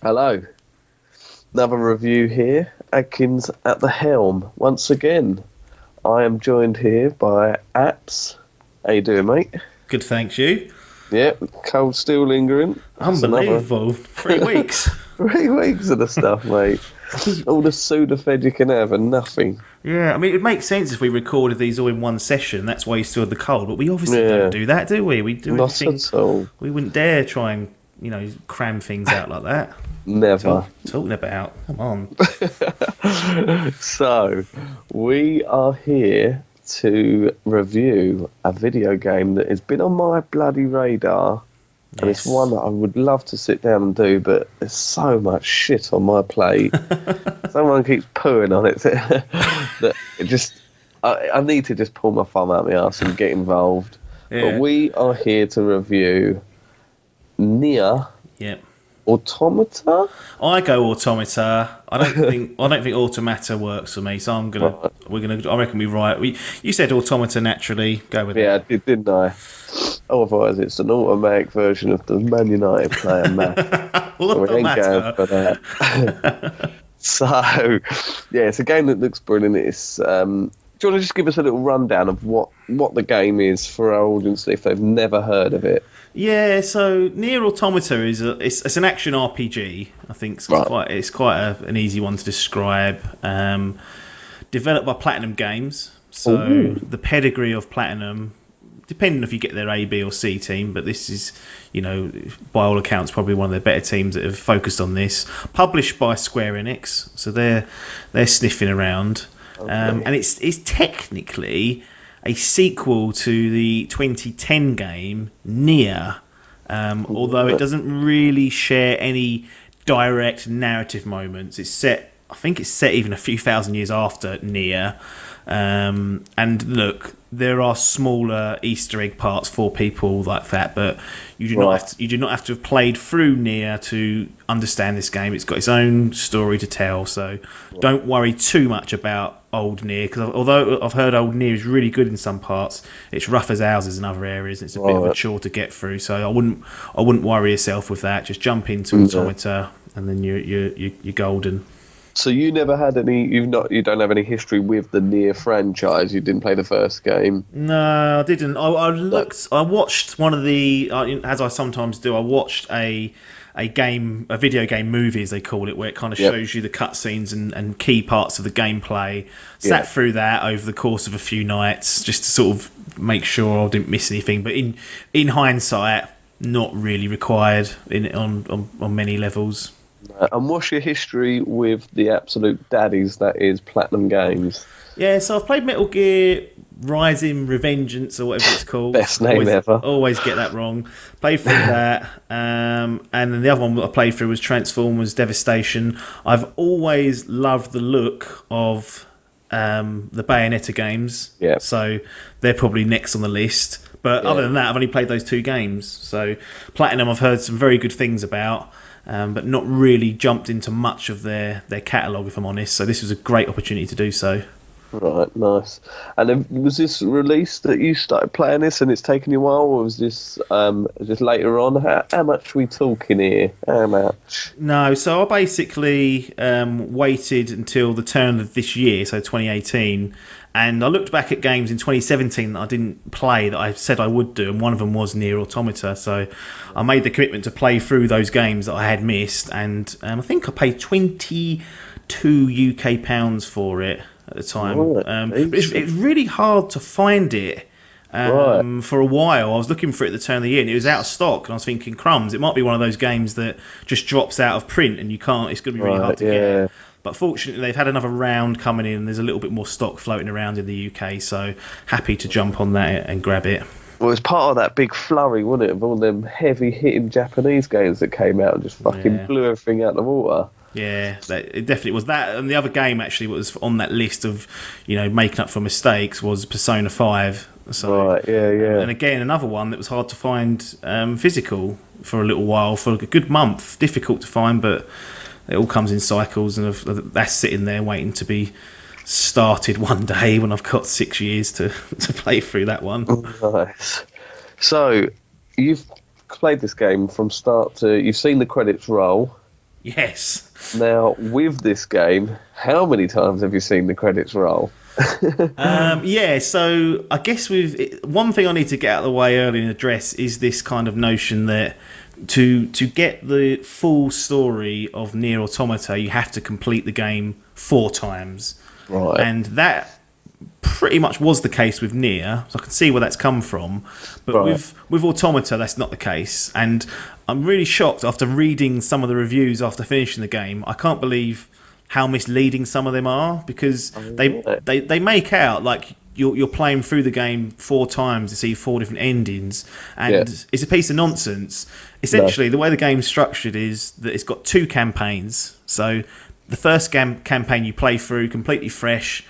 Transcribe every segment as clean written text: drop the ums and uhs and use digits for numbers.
Hello. Another review here. Adkins at the helm. Once again, I am joined here by Apps. How you doing, mate? Good, thanks, you. Yep, cold still lingering. Unbelievable. 3 weeks. 3 weeks of the stuff, mate. All the Sudafed you can have and nothing. Yeah, I mean, it makes sense if we recorded these all in one session. That's why you still had the cold. But we obviously don't do that, do we? We do Not everything. at all. We wouldn't dare try and, cram things out like that. Never. Talking about. Come on. So, we are here to review a video game that has been on my bloody radar. And it's one that I would love to sit down and do, but there's so much shit on my plate. Someone keeps pooing on it that it just... I need to just pull my thumb out my arse and get involved. Yeah. But we are here to review NieR. Yep. Automata? I go Automata. I don't think Automata works for me, so I reckon we're right. You said Automata naturally. Go with it. Yeah, I did, didn't I? Otherwise, it's an automatic version of the Man United player map. We ain't going for that. So, yeah, it's a game that looks brilliant. It's do you want to just give us a little rundown of what the game is for our audience if they've never heard of it? Yeah, so NieR Automata is it's an action RPG. I think it's quite an easy one to describe. Developed by Platinum Games, so the pedigree of Platinum, depending if you get their A, B, or C team, but this is, by all accounts, probably one of the better teams that have focused on this. Published by Square Enix, so they're sniffing around, and it's technically a sequel to the 2010 game NieR, although it doesn't really share any direct narrative moments. I think it's set even a few thousand years after NieR. And look, there are smaller Easter egg parts for people like that, but you do not have to have played through NieR to understand this game. It's got its own story to tell, so don't worry too much about old NieR, because although I've heard old NieR is really good in some parts, it's rough as houses in other areas. It's a bit of a chore to get through, so I wouldn't worry yourself with that. Just jump into Automata, and then you're golden. So you never had any? You don't have any history with the NieR franchise. You didn't play the first game. No, I didn't. I watched one of the, as I sometimes do. I watched a video game movie, as they call it, where it kind of shows you the cutscenes and key parts of the gameplay. Sat through that over the course of a few nights just to sort of make sure I didn't miss anything. But in hindsight, not really required on many levels. And what's your history with the absolute daddies that is Platinum Games? Yeah, so I've played Metal Gear Rising Revengeance, or whatever it's called. Best name ever. Always get that wrong. Played through that. And then the other one that I played through was Transformers Devastation. I've always loved the look of the Bayonetta games. Yeah. So they're probably next on the list. But other than that, I've only played those 2 games. So Platinum I've heard some very good things about. But not really jumped into much of their catalogue, if I'm honest. So this was a great opportunity to do so. Right, nice. And then, was this released that you started playing this and it's taken you a while, or was this just later on? How much are we talking here? How much? No, so I basically waited until the turn of this year, so 2018, and I looked back at games in 2017 that I didn't play that I said I would do, and one of them was NieR Automata. So I made the commitment to play through those games that I had missed, and I think I paid £22 UK for it at the time. It's really hard to find it. For a while, I was looking for it at the turn of the year, and it was out of stock. And I was thinking, crumbs, it might be one of those games that just drops out of print, and you can't. It's going to be really hard to get. But fortunately, they've had another round coming in. There's a little bit more stock floating around in the UK, so happy to jump on that and grab it. Well, it's part of that big flurry, wasn't it, of all them heavy-hitting Japanese games that came out and just fucking blew everything out of the water. Yeah, it definitely was that. And the other game, actually, was on that list of, making up for mistakes was Persona 5. So, right, yeah. And again, another one that was hard to find physical for a little while, for a good month. Difficult to find, but it all comes in cycles, and that's sitting there waiting to be started one day when I've got 6 years to play through that one. Nice. So, you've played this game from start to... You've seen the credits roll. Yes. Now, with this game, how many times have you seen the credits roll? Yeah, so I guess one thing I need to get out of the way early and address is this kind of notion that to get the full story of NieR Automata, you have to complete the game 4 times. Right. And that pretty much was the case with NieR, so I can see where that's come from. But with Automata, that's not the case. And I'm really shocked after reading some of the reviews after finishing the game. I can't believe how misleading some of them are, because they make out like you're playing through the game 4 times to see 4 different endings, and it's a piece of nonsense. Essentially, the way the game's structured is that it's got 2 campaigns. So the first campaign you play through completely fresh.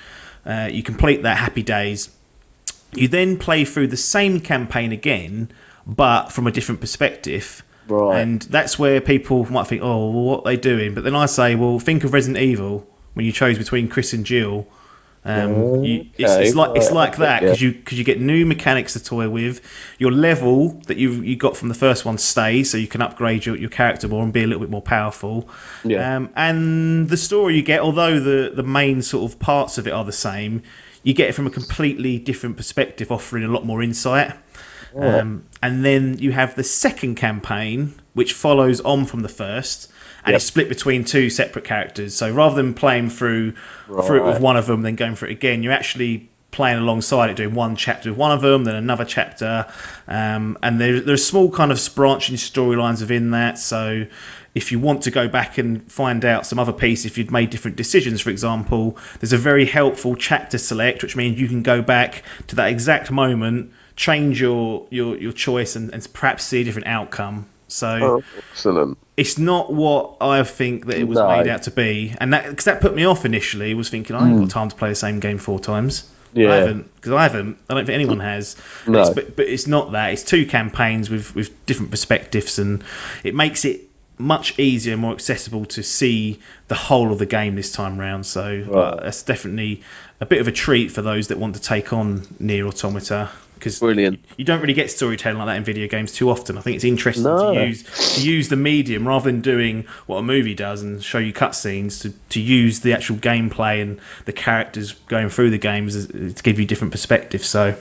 You complete that, happy days. You then play through the same campaign again, but from a different perspective. Right. And that's where people might think, oh, well, what are they doing? But then I say, well, think of Resident Evil when you chose between Chris and Jill. It's like that, because you get new mechanics to toy with. Your level that you got from the first one stays, so you can upgrade your character more and be a little bit more powerful. And the story you get, although the main sort of parts of it are the same, you get it from a completely different perspective, offering a lot more insight. And then you have the second campaign, which follows on from the first, and it's split between 2 separate characters. So rather than playing through it with one of them, then going for it again, you're actually playing alongside it, doing one chapter with one of them, then another chapter. And there's small kind of branching storylines within that. So if you want to go back and find out some other piece, if you'd made different decisions, for example, there's a very helpful chapter select, which means you can go back to that exact moment, change your choice, and perhaps see a different outcome. So excellent. It's not what I think that it was made out to be, and because that put me off initially. Was thinking I ain't got time to play the same game 4 times. Yeah, I haven't. I don't think anyone has. No. But it's not that. It's 2 campaigns with different perspectives, and it makes it much easier and more accessible to see the whole of the game this time round. So that's definitely a bit of a treat for those that want to take on NieR Automata. Because you don't really get storytelling like that in video games too often. I think it's interesting to use the medium rather than doing what a movie does and show you cutscenes, to use the actual gameplay and the characters going through the games to give you different perspectives. So,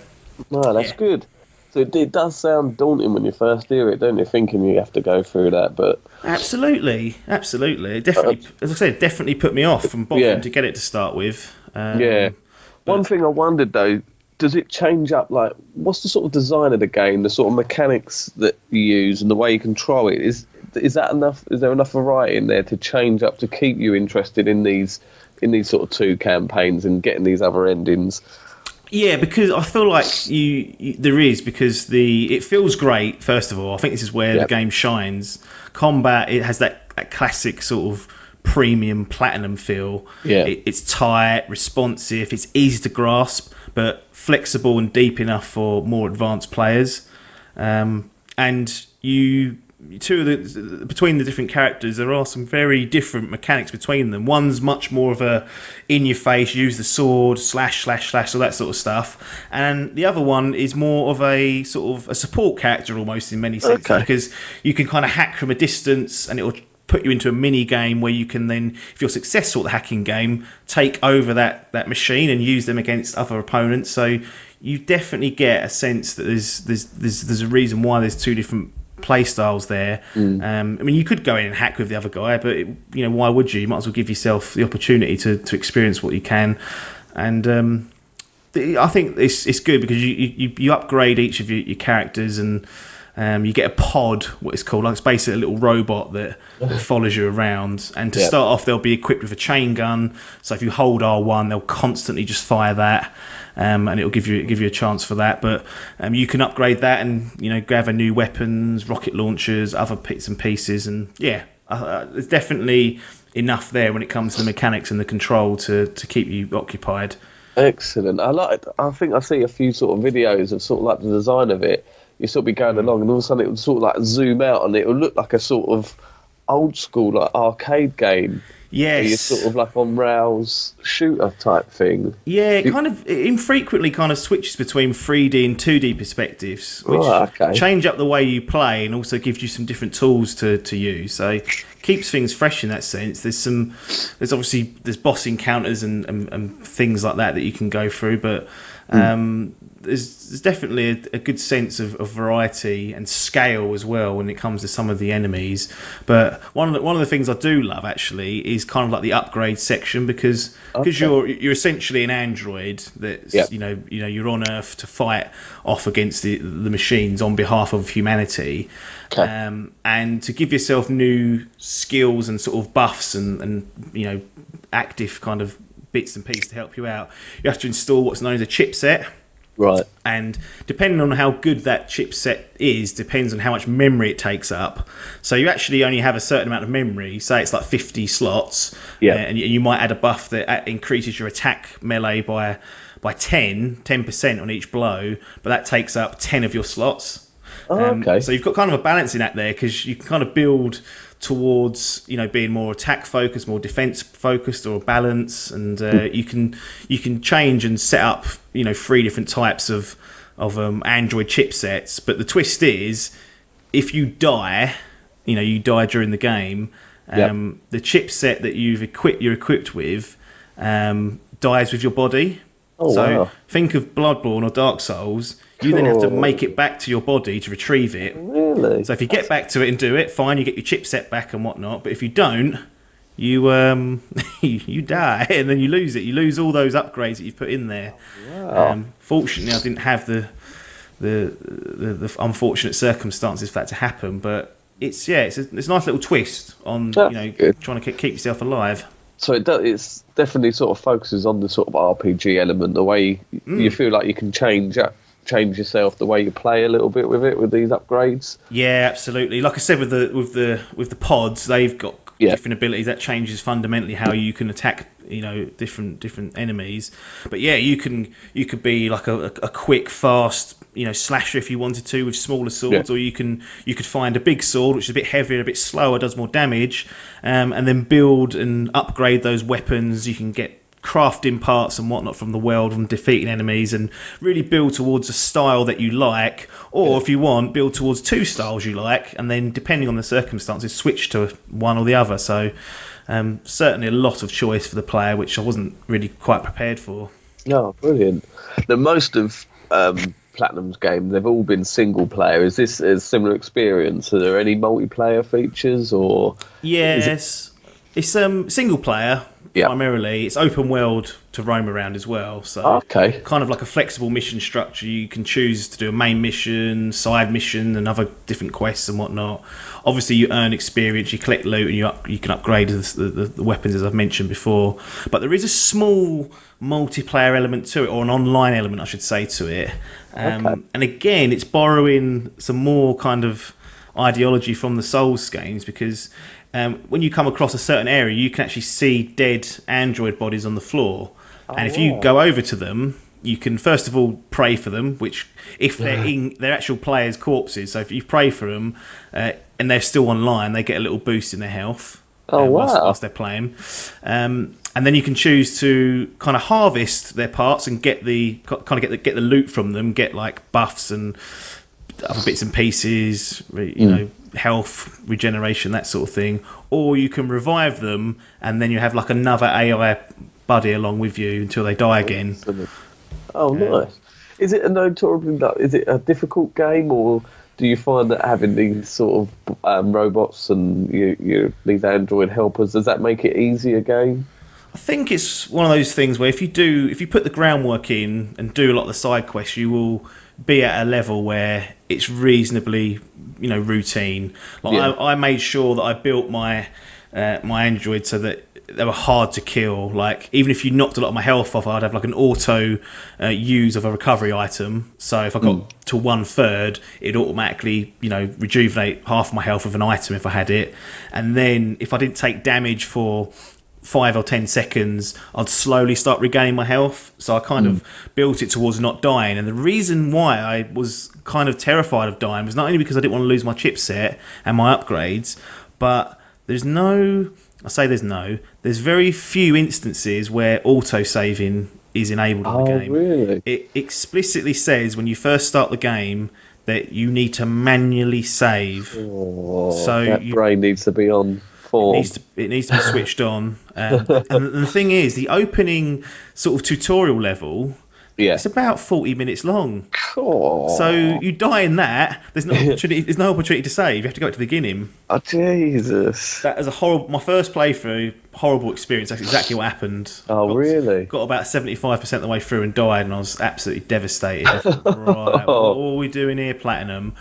that's good. So it does sound daunting when you first hear it, don't you? Thinking you have to go through that, but absolutely. It definitely, as I said, definitely put me off from bothering to get it to start with. One thing I wondered though. Does it change up, like, what's the sort of design of the game, the sort of mechanics that you use and the way you control it? Is that enough? Is there enough variety in there to change up to keep you interested in these sort of 2 campaigns and getting these other endings? Yeah, because I feel like there is, because it feels great, first of all. I think this is where the game shines. Combat, it has that classic sort of premium platinum feel. It's tight, responsive, it's easy to grasp, but flexible and deep enough for more advanced players. And between the different characters, there are some very different mechanics between them. One's much more of a in-your-face, use the sword, slash, all that sort of stuff. And the other one is more of a sort of a support character almost in many senses, because you can kind of hack from a distance and it'll put you into a mini game where you can then, if you're successful at the hacking game, take over that machine and use them against other opponents. So you definitely get a sense that there's a reason why there's 2 different play styles there. I mean, you could go in and hack with the other guy, but why would you? You might as well give yourself the opportunity to experience what you can. And I think it's good because you upgrade each of your characters, and you get a pod, what it's called. Like, it's basically a little robot that follows you around. And to start off, they'll be equipped with a chain gun. So if you hold R1, they'll constantly just fire that, and it'll give you a chance for that. But you can upgrade that and gather new weapons, rocket launchers, other bits and pieces. And there's definitely enough there when it comes to the mechanics and the control to keep you occupied. Excellent. I think I see a few sort of videos of sort of like the design of it. You sort of be going along, and all of a sudden it would sort of like zoom out, and it would look like a sort of old school like arcade game. Yes. You're sort of like on rails shooter type thing. Yeah, it infrequently kind of switches between 3D and 2D perspectives, which change up the way you play and also gives you some different tools to use. So keeps things fresh in that sense. There's obviously boss encounters and things like that you can go through, but there's definitely a good sense of variety and scale as well when it comes to some of the enemies. But one of the things I do love actually is kind of like the upgrade section, because you're essentially an android that's you're on Earth to fight off against the machines on behalf of humanity, and to give yourself new skills and sort of buffs and active kind of bits and pieces to help you out, you have to install what's known as a chipset. Right. And depending on how good that chipset is, depends on how much memory it takes up. So you actually only have a certain amount of memory. Say it's like 50 slots. Yeah. And you might add a buff that increases your attack melee by 10% on each blow, but that takes up 10 of your slots. Okay. So you've got kind of a balancing act there, because you can kind of build towards being more attack focused, more defense focused, or balance, and you can change and set up 3 different types of Android chipsets. But the twist is, if you die, you die during the game, the chipset that you're equipped with dies with your body. Wow. Think of Bloodborne or Dark Souls. You then have to make it back to your body to retrieve it. Really? So if you get back to it and do it, fine, you get your chipset back and whatnot. But if you don't, you you die, and then you lose it. You lose all those upgrades that you've put in there. Wow. Fortunately, I didn't have the unfortunate circumstances for that to happen. But it's a nice little twist on trying to keep yourself alive. So it's definitely sort of focuses on the sort of RPG element, the way you feel like you can change yourself, the way you play a little bit with it, with these upgrades. Yeah, absolutely. Like I said, with the pods, they've got different abilities that changes fundamentally how you can attack different enemies. But yeah, you could be like a quick, fast slasher if you wanted to, with smaller swords, or you could find a big sword which is a bit heavier, a bit slower, does more damage, and then build and upgrade those weapons. You can get crafting parts and whatnot from the world, from defeating enemies, and really build towards a style that you like, or if you want, build towards 2 styles you like, and then depending on the circumstances, switch to one or the other. So certainly a lot of choice for the player, which I wasn't really quite prepared for. Oh, brilliant. The most of Platinum's games, they've all been single player. Is this a similar experience? Are there any multiplayer features, or? Yes, it's single player. Primarily, it's open world to roam around as well. So kind of like a flexible mission structure. You can choose to do a main mission, side mission, and other different quests and whatnot. Obviously, you earn experience, you collect loot, and you can upgrade the weapons, as I've mentioned before. But there is a small multiplayer element to it, or an online element, I should say, to it. And again, it's borrowing some more kind of ideology from the Souls games, because when you come across a certain area, you can actually see dead android bodies on the floor. And if you go over to them, you can first of all pray for them, which if they're actual players' corpses, so if you pray for them and they're still online, they get a little boost in their health whilst they're playing. And then you can choose to kind of harvest their parts and get the loot from them, get like buffs and other bits and pieces, health, regeneration, that sort of thing. Or you can revive them, and then you have like another AI buddy along with you until they die again. Nice. Is it a difficult game, or do you find that having these sort of robots and these android helpers, does that make it easier game? I think it's one of those things where if you put the groundwork in and do a lot of the side quests, you will be at a level where it's reasonably routine. I made sure that I built my android so that they were hard to kill. Like, even if you knocked a lot of my health off, I'd have like an auto use of a recovery item. So if I got to 1/3, it'd automatically rejuvenate half my health with an item if I had it. And then if I didn't take damage for 5 or 10 seconds, I'd slowly start regaining my health. So I kind of built it towards not dying. And the reason why I was kind of terrified of dying was not only because I didn't want to lose my chipset and my upgrades, but there's very few instances where auto-saving is enabled in the game. Really? It explicitly says when you first start the game that you need to manually save. That brain needs to be on form. It needs to be switched on. And the thing is, the opening sort of tutorial level, it's about 40 minutes long. Oh. So you die in that. There's no opportunity. There's no opportunity to save. You have to go to the beginning. Oh Jesus! That is a horrible. My first playthrough, horrible experience. That's exactly what happened. Really? Got about 75% of the way through and died, and I was absolutely devastated. I thought, right, what are we doing here, Platinum?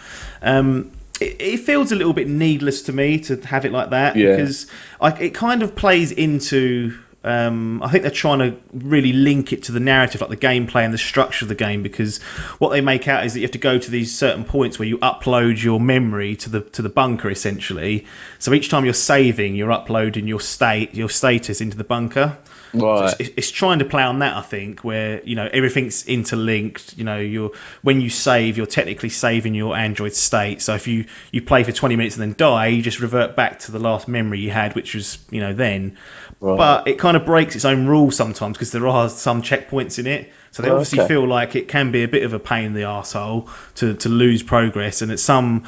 It feels a little bit needless to me to have it like that because it kind of plays into. I think they're trying to really link it to the narrative, like the gameplay and the structure of the game, because what they make out is that you have to go to these certain points where you upload your memory to the bunker, essentially. So each time you're saving, you're uploading your status into the bunker. Right. So it's trying to play on that, I think, where everything's interlinked. When you save, you're technically saving your Android state. So if you play for 20 minutes and then die, you just revert back to the last memory you had, which was then. Right. But it kind of breaks its own rules sometimes because there are some checkpoints in it. So they obviously feel like it can be a bit of a pain in the arsehole to lose progress. And at some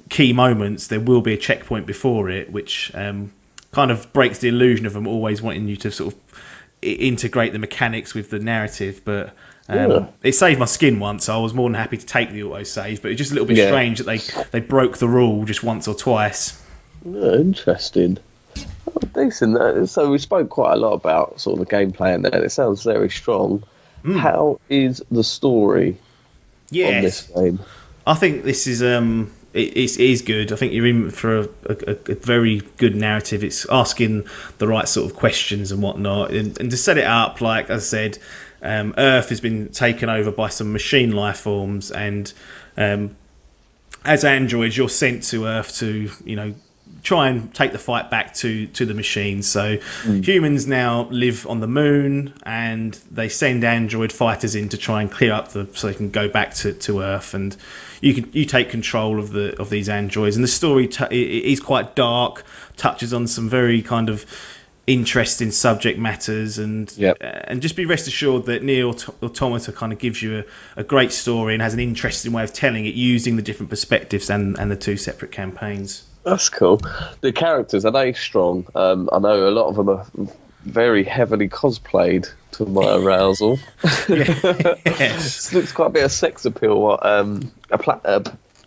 key moments, there will be a checkpoint before it, which kind of breaks the illusion of them always wanting you to sort of integrate the mechanics with the narrative. But it saved my skin once, so I was more than happy to take the autosave. But it's just a little bit strange that they broke the rule just once or twice. Oh, interesting. Oh, decent. So we spoke quite a lot about sort of the gameplay and that. It sounds very strong. How is the story on this game? I think this is it is good. I think you're in for a very good narrative. It's asking the right sort of questions and whatnot, and to set it up, like I said, Earth has been taken over by some machine life forms, and as androids, you're sent to Earth to try and take the fight back to the machines. So humans now live on the moon, and they send android fighters in to try and clear up so they can go back to Earth, and you take control of these androids. And the story is quite dark, touches on some very kind of interesting subject matters, and just be rest assured that NieR Automata kind of gives you a great story and has an interesting way of telling it using the different perspectives and the two separate campaigns. That's cool. The characters, are they strong? I know a lot of them are very heavily cosplayed to my arousal. Yes. It looks quite a bit of sex appeal.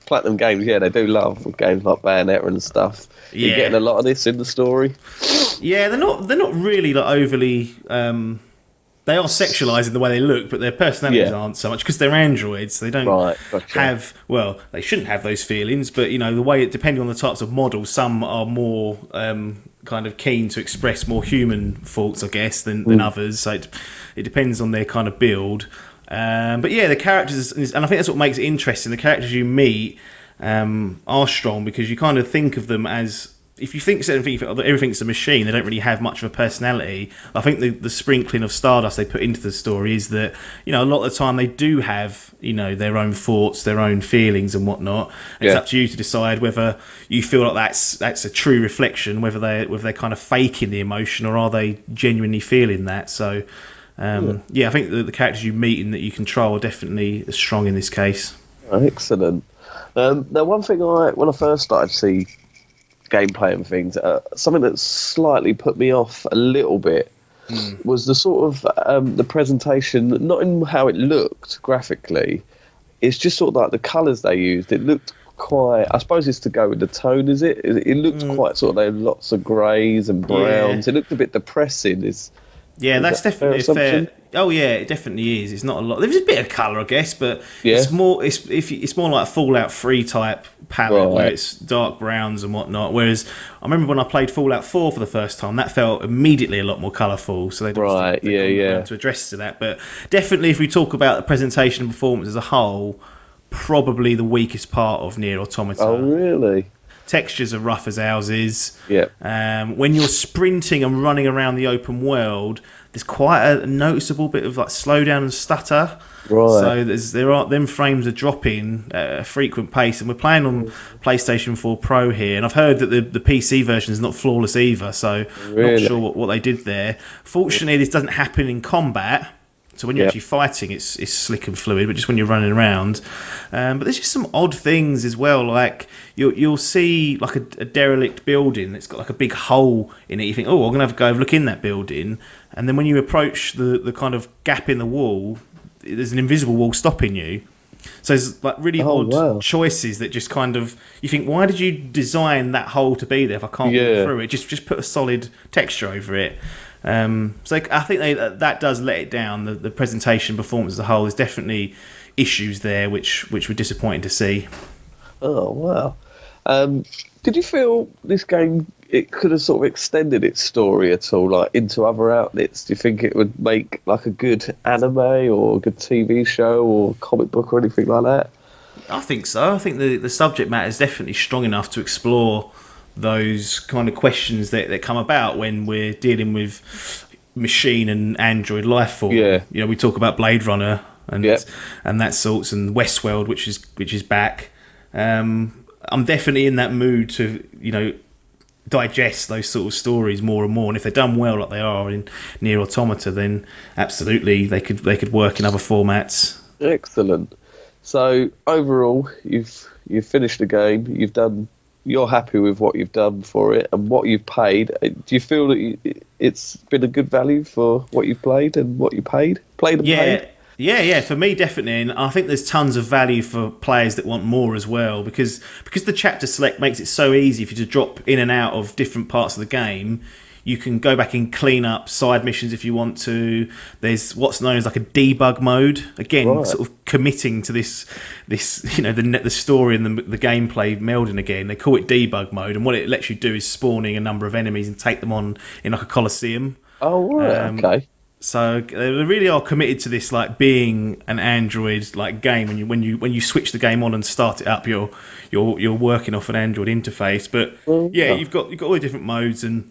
Platinum Games, they do love games like Bayonetta and stuff. Yeah. You're getting a lot of this in the story. Yeah, they're not really overly. They are sexualised in the way they look, but their personalities aren't so much because they're androids. They don't have. Well, they shouldn't have those feelings, but the way depending on the types of models, some are more kind of keen to express more human thoughts, I guess, than others. So it depends on their kind of build. But the characters, and I think that's what makes it interesting. The characters you meet are strong because you kind of think of them as. If you think everything's a machine, they don't really have much of a personality. I think the sprinkling of stardust they put into the story is that a lot of the time they do have their own thoughts, their own feelings and whatnot. And it's up to you to decide whether you feel like that's a true reflection, whether they're kind of faking the emotion or are they genuinely feeling that. So I think the characters you meet and that you control are definitely strong in this case. Excellent. Now, one thing when I first started to see gameplay and things, something that slightly put me off a little bit was the sort of the presentation, not in how it looked graphically. It's just sort of like the colours they used. It looked quite, I suppose it's to go with the tone, is it? It looked quite sort of, they had lots of greys and browns. It looked a bit depressing. That's definitely a fair. Oh yeah, it definitely is. It's not a lot. There's a bit of colour, I guess, but it's more. It's more like a Fallout 3 type palette where it's dark browns and whatnot. Whereas I remember when I played Fallout 4 for the first time, that felt immediately a lot more colourful. So they to address to that. But definitely, if we talk about the presentation and performance as a whole, probably the weakest part of NieR Automata. Oh really? Textures are rough as houses. Yeah. When you're sprinting and running around the open world, there's quite a noticeable bit of like slowdown and stutter. Right. So them frames are dropping at a frequent pace, and we're playing on PlayStation 4 Pro here, and I've heard that the PC version is not flawless either. So not sure what they did there. Fortunately, this doesn't happen in combat. So when you're actually fighting, it's slick and fluid, but just when you're running around. But there's just some odd things as well, like you'll see like a derelict building that's got like a big hole in it. You think, oh, I'm gonna have to go look in that building, and then when you approach the kind of gap in the wall, there's an invisible wall stopping you. So there's like really odd choices that just kind of, you think, why did you design that hole to be there if I can't walk through it? Just put a solid texture over it. So I think that does let it down. The presentation performance as a whole, there's definitely issues there which were disappointing to see. Oh wow! Did you feel this game, it could have sort of extended its story at all, like into other outlets? Do you think it would make like a good anime or a good TV show or comic book or anything like that? I think so. I think the subject matter is definitely strong enough to explore those kind of questions that come about when we're dealing with machine and android life form. Yeah. You know, we talk about Blade Runner and that sorts, and Westworld, which is back. I'm definitely in that mood to, you know, digest those sort of stories more and more. And if they're done well, like they are in NieR Automata, then absolutely they could work in other formats. Excellent. So overall, you've finished the game. You're happy with what you've done for it and what you've paid. Do you feel that it's been a good value for what you've played and what you paid? Paid? Yeah, for me definitely, and I think there's tons of value for players that want more as well, because the chapter select makes it so easy for you to drop in and out of different parts of the game. You can go back and clean up side missions if you want to. There's what's known as like a debug mode. Again, sort of committing to this you know, the story and the gameplay melding again. They call it debug mode, and what it lets you do is spawning a number of enemies and take them on in like a coliseum. Oh, right, okay. So they really are committed to this, like being an Android like game. When you switch the game on and start it up, you're working off an Android interface. But you've got all the different modes, and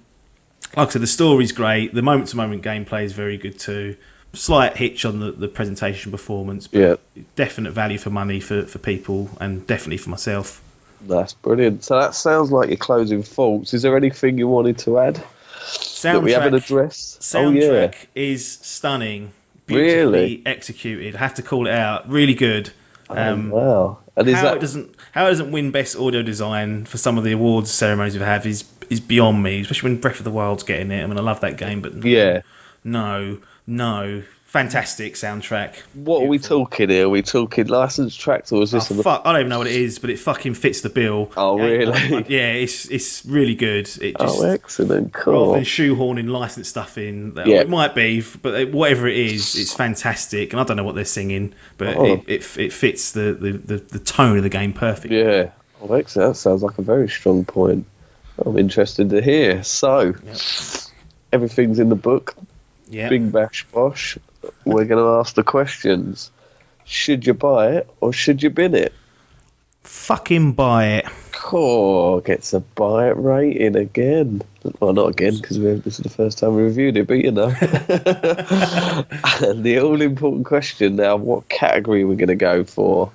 like I said, the story's great. The moment-to-moment gameplay is very good too. Slight hitch on the presentation performance, but definite value for money for people, and definitely for myself. That's brilliant. So that sounds like your closing thoughts. Is there anything you wanted to add that we haven't addressed? Soundtrack is stunning, beautifully executed. I have to call it out. Really good. Wow! And how it doesn't win best audio design for some of the awards ceremonies we've had is beyond me. Especially when Breath of the Wild's getting it. I mean, I love that game, but no, fantastic soundtrack. What are we talking here? Are we talking licensed tracks, or is this? I don't even know what it is, but it fucking fits the bill. Oh, really? Yeah, it's really good. It just, excellent, cool. Rather than shoehorning licensed stuff in, it might be, but whatever it is, it's fantastic. And I don't know what they're singing, but it fits the tone of the game perfectly. Yeah, excellent. That sounds like a very strong point. I'm interested to hear. So, everything's in the book. Yeah. Bing bash bosh. We're going to ask the questions. Should you buy it or should you bin it? Fucking buy it. Cool. Gets a buy it rating again. Well, not again, because this is the first time we reviewed it, but you know. And the all-important question now, what category are we going to go for?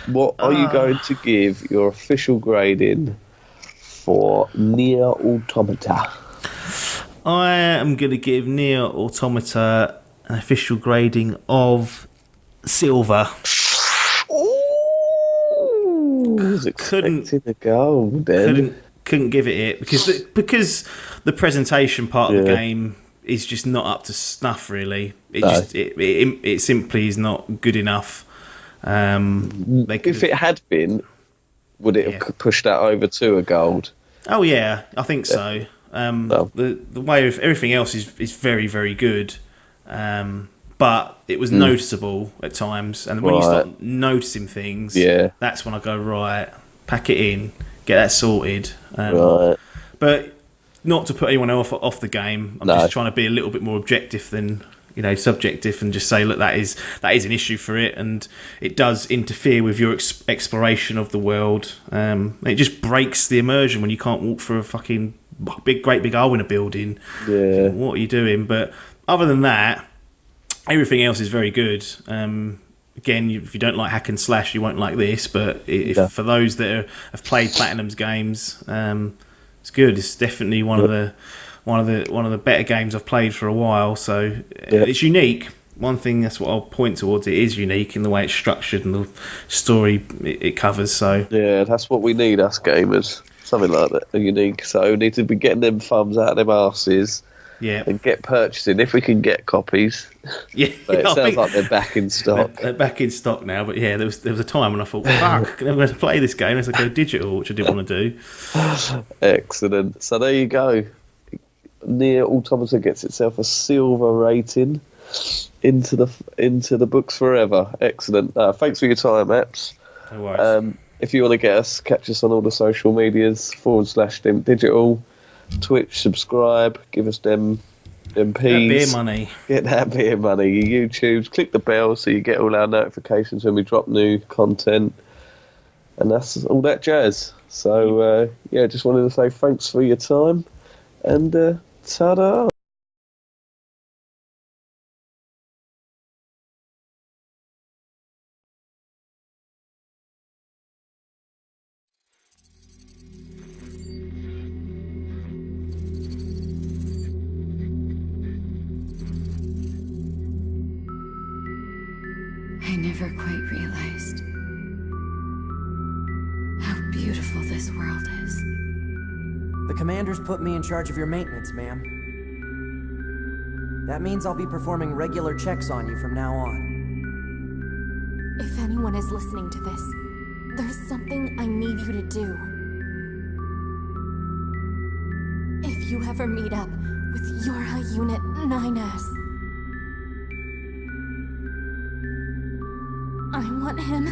What are you going to give your official grading for NieR Automata? I am going to give NieR Automata an official grading of silver. Ooh, couldn't give it because the presentation part of the game is just not up to snuff. Really, it simply is not good enough. If it had been, would it have pushed that over to a gold? Oh yeah, I think so. The way of everything else is very, very good, but it was noticeable at times. And when you start noticing things, that's when I go, right, pack it in, get that sorted. But not to put anyone else off the game. I'm just trying to be a little bit more objective than subjective, and just say, look, that is an issue for it, and it does interfere with your exploration of the world. It just breaks the immersion when you can't walk through a fucking great big hole in a building. Yeah. What are you doing? But other than that, everything else is very good. Again, if you don't like hack and slash, you won't like this. But for those that have played Platinum's games, it's good. It's definitely one of the better games I've played for a while. So it's unique. one thing that's what I'll point towards. It is unique in the way it's structured and the story it covers. So yeah, that's what we need, us gamers. Something like that, unique. So we need to be getting them thumbs out of them arses. Yeah, and get purchasing if we can get copies. Yeah, but it sounds like they're back in stock. They're back in stock now, but yeah, there was a time when I thought, fuck, I'm going to play this game as I go digital, which I didn't want to do. Excellent. So there you go. NieR Automata gets itself a silver rating into the books forever. Excellent. Thanks for your time, Apps. No worries. If you want to get us, catch us on all the social medias /Dimp Digital. Twitch, subscribe, give us them P's. That beer money. Get that beer money. Your YouTubes, click the bell so you get all our notifications when we drop new content. And that's all that jazz. So, just wanted to say thanks for your time. And ta-da! I never quite realized how beautiful this world is. The commander's put me in charge of your maintenance, ma'am. That means I'll be performing regular checks on you from now on. If anyone is listening to this, there's something I need you to do. If you ever meet up with your Unit 9S, I want him.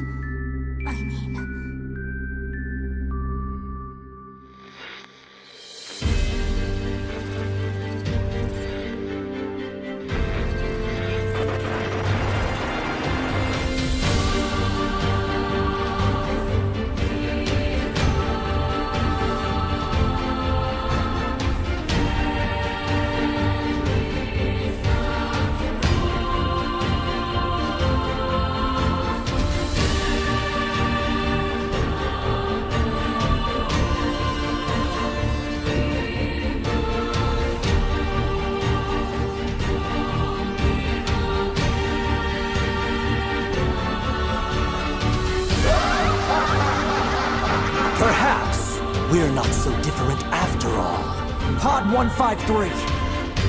Perhaps we're not so different after all. Pod 153,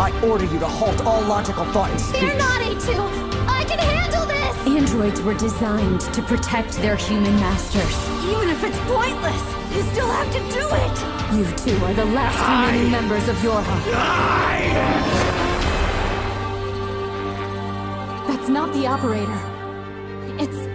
I order you to halt all logical thought and speech. Fear not, A2! I can handle this! Androids were designed to protect their human masters. Even if it's pointless, you still have to do it! You two are the last remaining members of Yorha. That's not the operator. It's